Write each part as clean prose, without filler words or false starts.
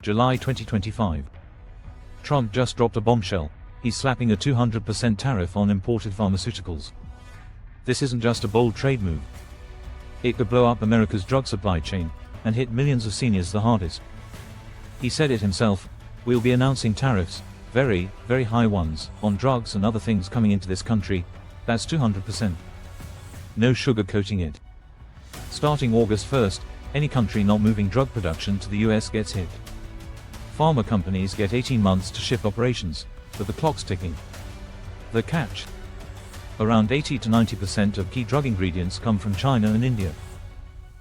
July 2025. Trump just dropped a bombshell. He's slapping a 200% tariff on imported pharmaceuticals. This isn't just a bold trade move. It could blow up America's drug supply chain and hit millions of seniors the hardest. He said it himself, "We'll be announcing tariffs, very, very high ones, on drugs and other things coming into this country. That's 200%. No sugarcoating it." Starting August 1st, any country not moving drug production to the US gets hit. Pharma companies get 18 months to shift operations, but the clock's ticking. The catch? Around 80 to 90% of key drug ingredients come from China and India.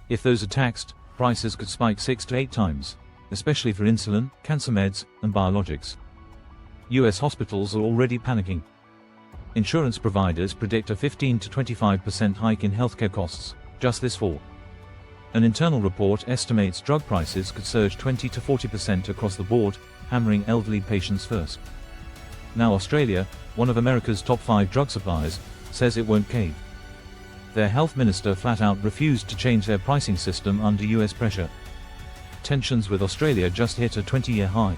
If those are taxed, prices could spike 6 to 8 times, especially for insulin, cancer meds, and biologics. US hospitals are already panicking. Insurance providers predict a 15 to 25% hike in healthcare costs just this fall. An internal report estimates drug prices could surge 20 to 40% across the board, hammering elderly patients first. Now Australia, one of America's top 5 drug suppliers, says it won't cave. Their health minister flat out refused to change their pricing system under US pressure. Tensions with Australia just hit a 20-year high.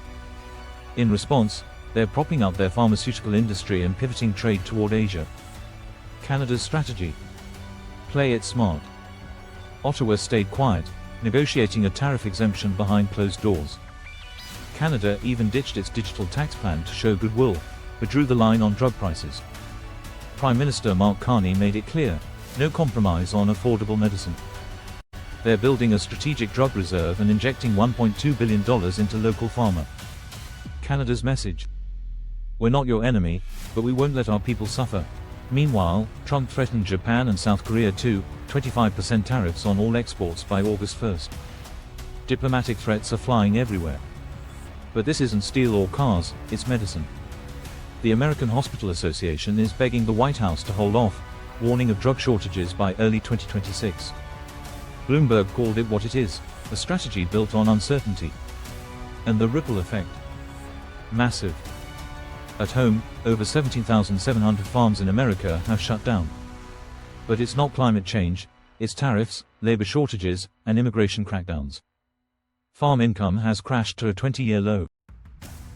In response, they're propping up their pharmaceutical industry and pivoting trade toward Asia. Canada's strategy? Play it smart. Ottawa stayed quiet, negotiating a tariff exemption behind closed doors. Canada even ditched its digital tax plan to show goodwill, but drew the line on drug prices. Prime Minister Mark Carney made it clear, no compromise on affordable medicine. They're building a strategic drug reserve and injecting $1.2 billion into local pharma. Canada's message? We're not your enemy, but we won't let our people suffer. Meanwhile, Trump threatened Japan and South Korea to 25% tariffs on all exports by August 1st. Diplomatic threats are flying everywhere. But this isn't steel or cars, it's medicine. The American Hospital Association is begging the White House to hold off, warning of drug shortages by early 2026. Bloomberg called it what it is, a strategy built on uncertainty. And the ripple effect? Massive. At home, over 17,700 farms in America have shut down. But it's not climate change, it's tariffs, labor shortages, and immigration crackdowns. Farm income has crashed to a 20-year low.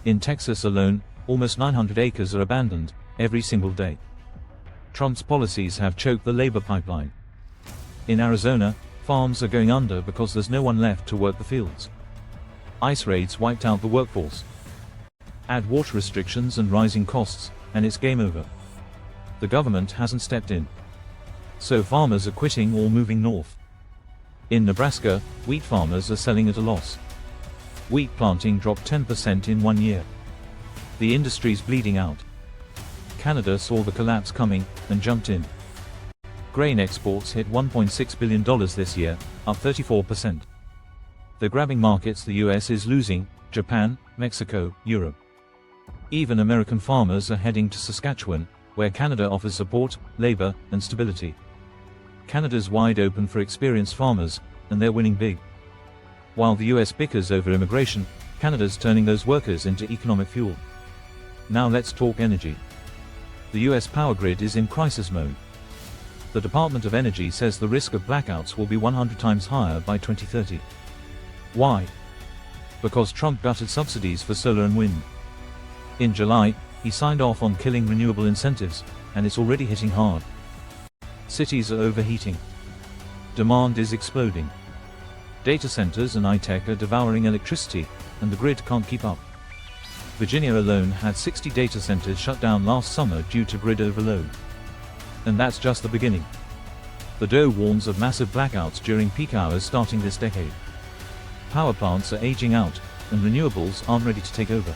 In Texas alone, almost 900 acres are abandoned, every single day. Trump's policies have choked the labor pipeline. In Arizona, farms are going under because there's no one left to work the fields. ICE raids wiped out the workforce. Add water restrictions and rising costs, and it's game over. The government hasn't stepped in. So farmers are quitting or moving north. In Nebraska, wheat farmers are selling at a loss. Wheat planting dropped 10% in 1 year. The industry's bleeding out. Canada saw the collapse coming and jumped in. Grain exports hit $1.6 billion this year, up 34%. They're grabbing markets the US is losing: Japan, Mexico, Europe. Even American farmers are heading to Saskatchewan, where Canada offers support, labor, and stability. Canada's wide open for experienced farmers, and they're winning big. While the US bickers over immigration, Canada's turning those workers into economic fuel. Now let's talk energy. The US power grid is in crisis mode. The Department of Energy says the risk of blackouts will be 100 times higher by 2030. Why? Because Trump gutted subsidies for solar and wind. In July, he signed off on killing renewable incentives, and it's already hitting hard. Cities are overheating. Demand is exploding. Data centers and high-tech are devouring electricity, and the grid can't keep up. Virginia alone had 60 data centers shut down last summer due to grid overload. And that's just the beginning. The DOE warns of massive blackouts during peak hours starting this decade. Power plants are aging out, and renewables aren't ready to take over.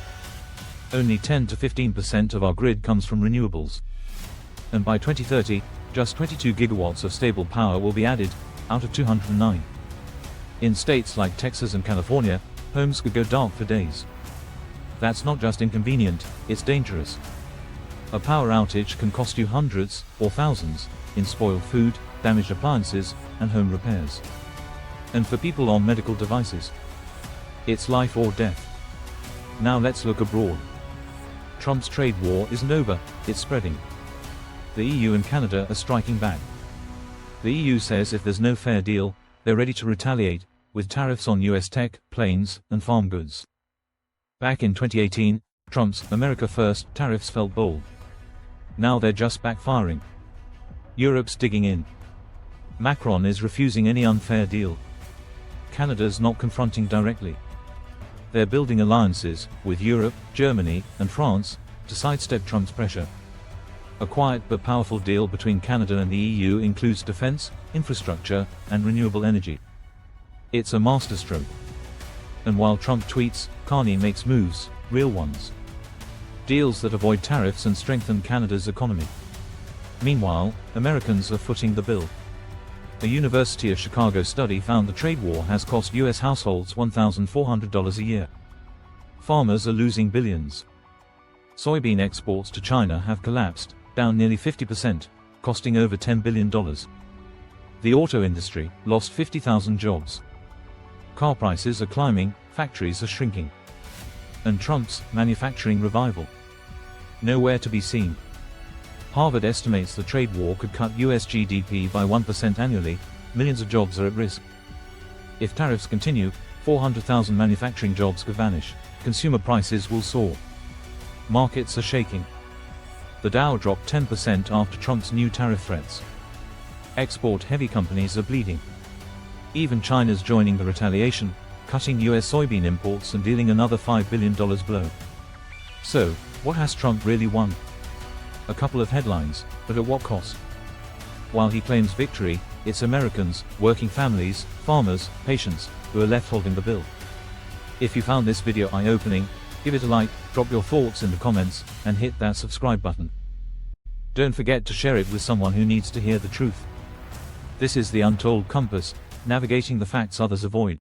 Only 10 to 15% of our grid comes from renewables. And by 2030, just 22 gigawatts of stable power will be added, out of 209. In states like Texas and California, homes could go dark for days. That's not just inconvenient, it's dangerous. A power outage can cost you hundreds, or thousands, in spoiled food, damaged appliances, and home repairs. And for people on medical devices, it's life or death. Now let's look abroad. Trump's trade war isn't over, it's spreading. The EU and Canada are striking back. The EU says if there's no fair deal, they're ready to retaliate, with tariffs on US tech, planes, and farm goods. Back in 2018, Trump's America First tariffs felt bold. Now they're just backfiring. Europe's digging in. Macron is refusing any unfair deal. Canada's not confronting directly. They're building alliances with Europe, Germany, and France to sidestep Trump's pressure. A quiet but powerful deal between Canada and the EU includes defense, infrastructure, and renewable energy. It's a masterstroke. And while Trump tweets, Carney makes moves, real ones. Deals that avoid tariffs and strengthen Canada's economy. Meanwhile, Americans are footing the bill. A University of Chicago study found the trade war has cost U.S. households $1,400 a year. Farmers are losing billions. Soybean exports to China have collapsed, down nearly 50%, costing over $10 billion. The auto industry lost 50,000 jobs. Car prices are climbing, factories are shrinking. And Trump's manufacturing revival? Nowhere to be seen. Harvard estimates the trade war could cut US GDP by 1% annually. Millions of jobs are at risk. If tariffs continue, 400,000 manufacturing jobs could vanish. Consumer prices will soar. Markets are shaking. The Dow dropped 10% after Trump's new tariff threats. Export-heavy companies are bleeding. Even China's joining the retaliation, cutting US soybean imports and dealing another $5 billion blow. So, what has Trump really won? A couple of headlines, but at what cost? While he claims victory, it's Americans, working families, farmers, patients, who are left holding the bill. If you found this video eye-opening, give it a like, drop your thoughts in the comments, and hit that subscribe button. Don't forget to share it with someone who needs to hear the truth. This is the Untold Compass, navigating the facts others avoid.